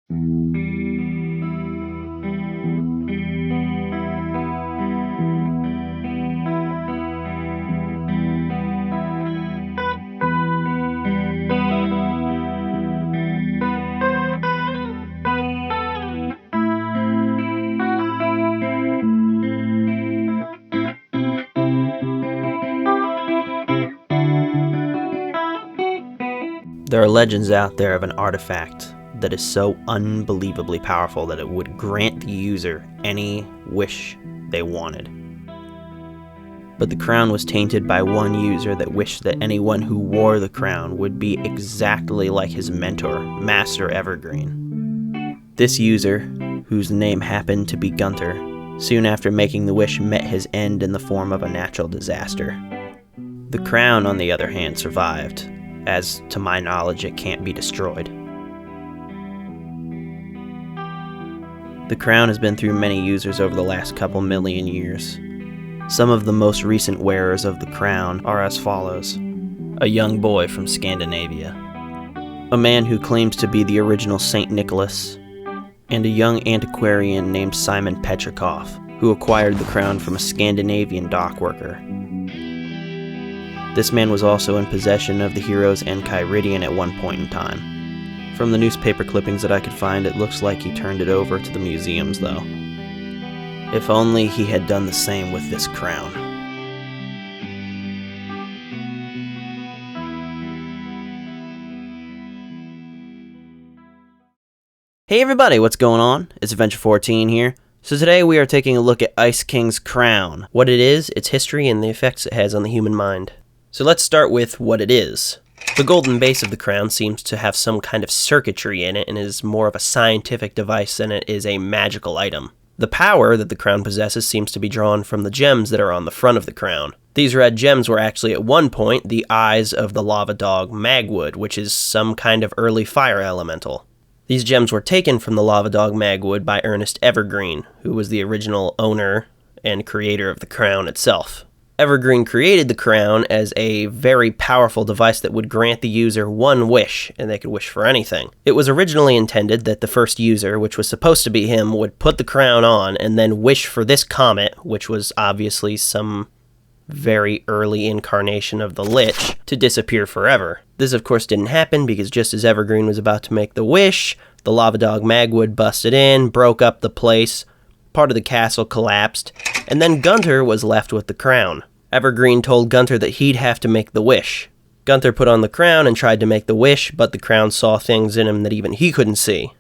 There are legends out there of an artifact that is so unbelievably powerful that it would grant the user any wish they wanted. But the crown was tainted by one user that wished that anyone who wore the crown would be exactly like his mentor, Master Evergreen. This user, whose name happened to be Gunther, soon after making the wish met his end in the form of a natural disaster. The crown, on the other hand, survived, as to my knowledge it can't be destroyed. The crown has been through many users over the last couple million years. Some of the most recent wearers of the crown are as follows: a young boy from Scandinavia, a man who claims to be the original Saint Nicholas, and a young antiquarian named Simon Petrikov, who acquired the crown from a Scandinavian dock worker. This man was also in possession of the hero's Enchiridion at one point in time. From the newspaper clippings that I could find, it looks like he turned it over to the museums, though. If only he had done the same with this crown. Hey everybody, what's going on? It's Adventure 14 here. So today we are taking a look at Ice King's crown, what it is, its history, and the effects it has on the human mind. So let's start with what it is. The golden base of the crown seems to have some kind of circuitry in it and is more of a scientific device than it is a magical item. The power that the crown possesses seems to be drawn from the gems that are on the front of the crown. These red gems were actually at one point the eyes of the lava dog Magwood, which is some kind of early fire elemental. These gems were taken from the lava dog Magwood by Ernest Evergreen, who was the original owner and creator of the crown itself. Evergreen created the crown as a very powerful device that would grant the user one wish, and they could wish for anything. It was originally intended that the first user, which was supposed to be him, would put the crown on and then wish for this comet, which was obviously some very early incarnation of the Lich, to disappear forever. This of course didn't happen because just as Evergreen was about to make the wish, the lava dog Magwood busted in, broke up the place, part of the castle collapsed, and then Gunther was left with the crown. Evergreen told Gunther that he'd have to make the wish. Gunther put on the crown and tried to make the wish, but the crown saw things in him that even he couldn't see,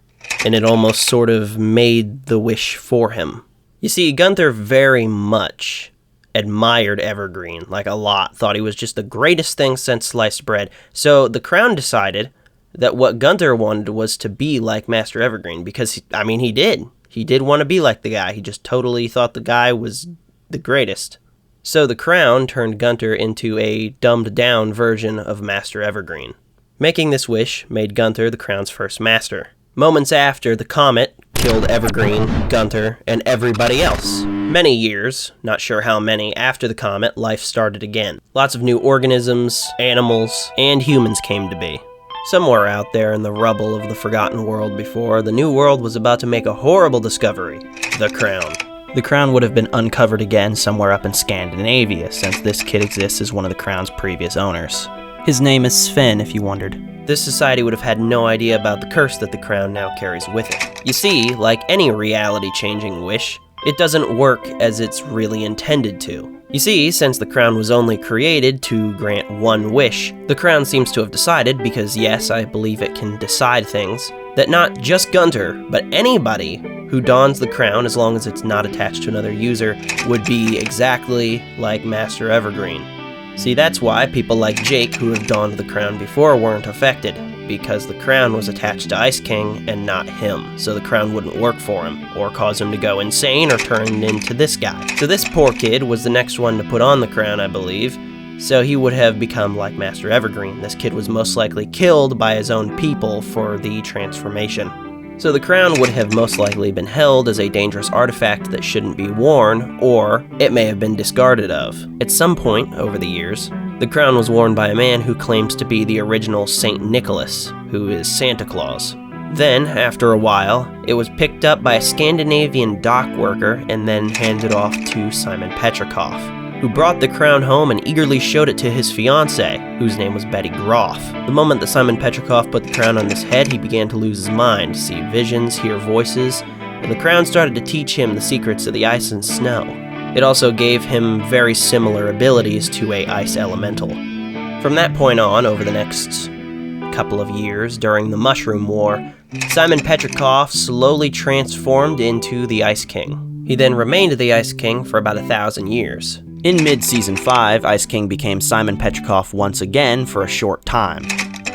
and it almost sort of made the wish for him. You see, Gunther very much admired Evergreen, like a lot, thought he was just the greatest thing since sliced bread, so the crown decided that what Gunther wanted was to be like Master Evergreen, because, he did. He did want to be like the guy. He just totally thought the guy was the greatest. So the crown turned Gunther into a dumbed-down version of Master Evergreen. Making this wish made Gunther the crown's first master. Moments after, the comet killed Evergreen, Gunther, and everybody else. Many years, not sure how many, after the comet, life started again. Lots of new organisms, animals, and humans came to be. Somewhere out there in the rubble of the forgotten world before, the new world was about to make a horrible discovery: the crown. The crown would have been uncovered again somewhere up in Scandinavia, since this kid exists as one of the crown's previous owners. His name is Sven, if you wondered. This society would have had no idea about the curse that the crown now carries with it. You see, like any reality-changing wish, it doesn't work as it's really intended to. You see, since the crown was only created to grant one wish, the crown seems to have decided, because yes, I believe it can decide things, that not just Gunther, but anybody who dons the crown, as long as it's not attached to another user, would be exactly like Master Evergreen. See, that's why people like Jake, who have donned the crown before, weren't affected, because the crown was attached to Ice King and not him, so the crown wouldn't work for him, or cause him to go insane or turn into this guy. So this poor kid was the next one to put on the crown, I believe, so he would have become like Master Evergreen. This kid was most likely killed by his own people for the transformation. So the crown would have most likely been held as a dangerous artifact that shouldn't be worn, or it may have been discarded of. At some point over the years, the crown was worn by a man who claims to be the original Saint Nicholas, who is Santa Claus. Then, after a while, it was picked up by a Scandinavian dock worker and then handed off to Simon Petrikov, who brought the crown home and eagerly showed it to his fiancée, whose name was Betty Groff. The moment that Simon Petrikov put the crown on his head, he began to lose his mind, see visions, hear voices, and the crown started to teach him the secrets of the ice and snow. It also gave him very similar abilities to a ice elemental. From that point on, over the next couple of years during the Mushroom War, Simon Petrikov slowly transformed into the Ice King. He then remained the Ice King for about 1,000 years. In mid-Season 5, Ice King became Simon Petrikov once again for a short time.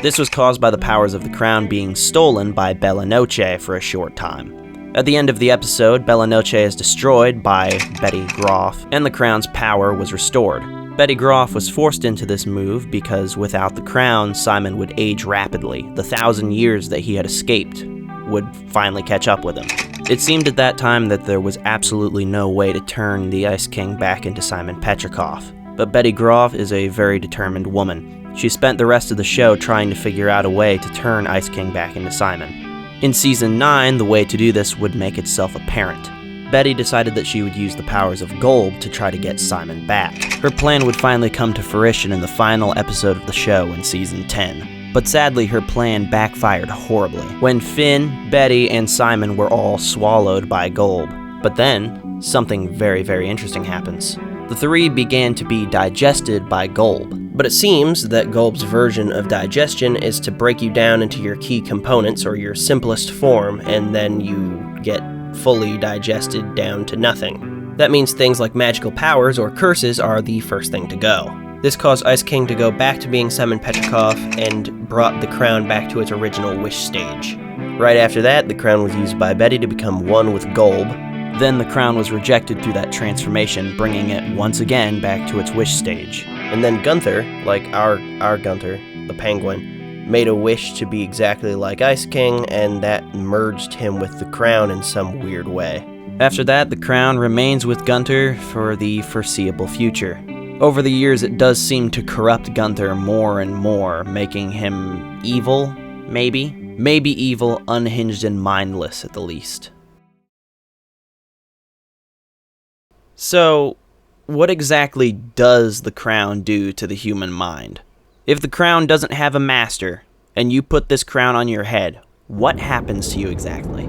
This was caused by the powers of the crown being stolen by Bella Noche for a short time. At the end of the episode, Bella Noche is destroyed by Betty Groff, and the crown's power was restored. Betty Groff was forced into this move because without the crown, Simon would age rapidly. The 1,000 years that he had escaped would finally catch up with him. It seemed at that time that there was absolutely no way to turn the Ice King back into Simon Petrikov. But Betty Groff is a very determined woman. She spent the rest of the show trying to figure out a way to turn Ice King back into Simon. In Season 9, the way to do this would make itself apparent. Betty decided that she would use the powers of Golb to try to get Simon back. Her plan would finally come to fruition in the final episode of the show in Season 10. But sadly, her plan backfired horribly, when Finn, Betty, and Simon were all swallowed by Golb. But then, something very, very interesting happens. The three began to be digested by Golb. But it seems that Golb's version of digestion is to break you down into your key components, or your simplest form, and then you get fully digested down to nothing. That means things like magical powers or curses are the first thing to go. This caused Ice King to go back to being Simon Petrikov and brought the crown back to its original wish stage. Right after that, the crown was used by Betty to become one with Golb. Then the crown was rejected through that transformation, bringing it once again back to its wish stage. And then Gunther, like our Gunther, the penguin, made a wish to be exactly like Ice King, and that merged him with the crown in some weird way. After that, the crown remains with Gunther for the foreseeable future. Over the years, it does seem to corrupt Gunther more and more, making him evil, maybe? Maybe evil, unhinged, and mindless at the least. So, what exactly does the crown do to the human mind? If the crown doesn't have a master, and you put this crown on your head, what happens to you exactly?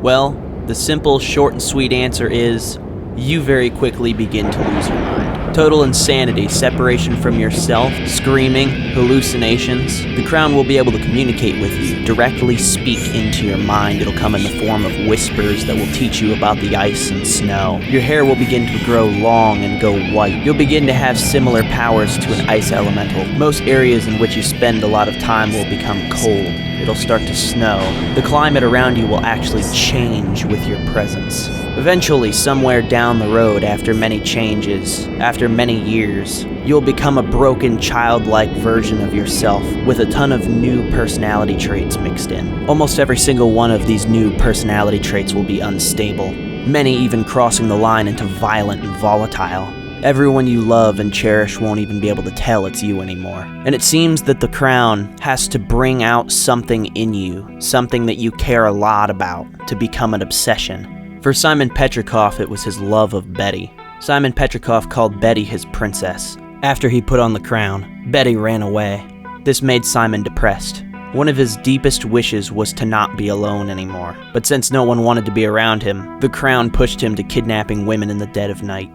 Well, the simple, short, and sweet answer is, you very quickly begin to lose your mind. Total insanity, separation from yourself, screaming, hallucinations. The crown will be able to communicate with you, directly speak into your mind. It'll come in the form of whispers that will teach you about the ice and snow. Your hair will begin to grow long and go white. You'll begin to have similar powers to an ice elemental. Most areas in which you spend a lot of time will become cold. It'll start to snow. The climate around you will actually change with your presence. Eventually, somewhere down the road, after many changes, after many years, you'll become a broken, childlike version of yourself with a ton of new personality traits mixed in. Almost every single one of these new personality traits will be unstable, many even crossing the line into violent and volatile. Everyone you love and cherish won't even be able to tell it's you anymore. And it seems that the crown has to bring out something in you, something that you care a lot about, to become an obsession. For Simon Petrikov, it was his love of Betty. Simon Petrikov called Betty his princess. After he put on the crown, Betty ran away. This made Simon depressed. One of his deepest wishes was to not be alone anymore. But since no one wanted to be around him, the crown pushed him to kidnapping women in the dead of night,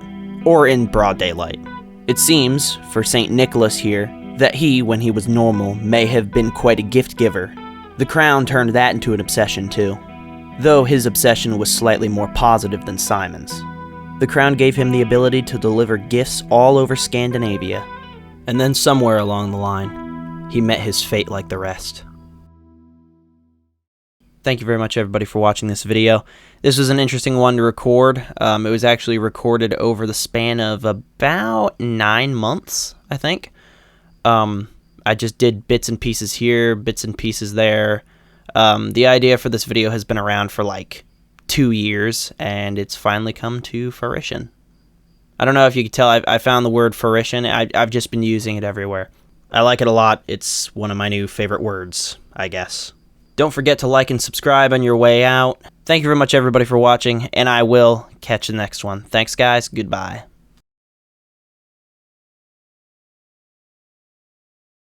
or in broad daylight. It seems, for St. Nicholas here, that he, when he was normal, may have been quite a gift giver. The crown turned that into an obsession too, though his obsession was slightly more positive than Simon's. The crown gave him the ability to deliver gifts all over Scandinavia, and then somewhere along the line, he met his fate like the rest. Thank you very much, everybody, for watching this video. This was an interesting one to record. It was actually recorded over the span of about 9 months, I think. I just did bits and pieces here, bits and pieces there. The idea for this video has been around for like 2 years, and it's finally come to fruition. I don't know if you can tell, I found the word fruition. I've just been using it everywhere. I like it a lot. It's one of my new favorite words, I guess. Don't forget to like and subscribe on your way out. Thank you very much, everybody, for watching, and I will catch you next one. Thanks, guys. Goodbye.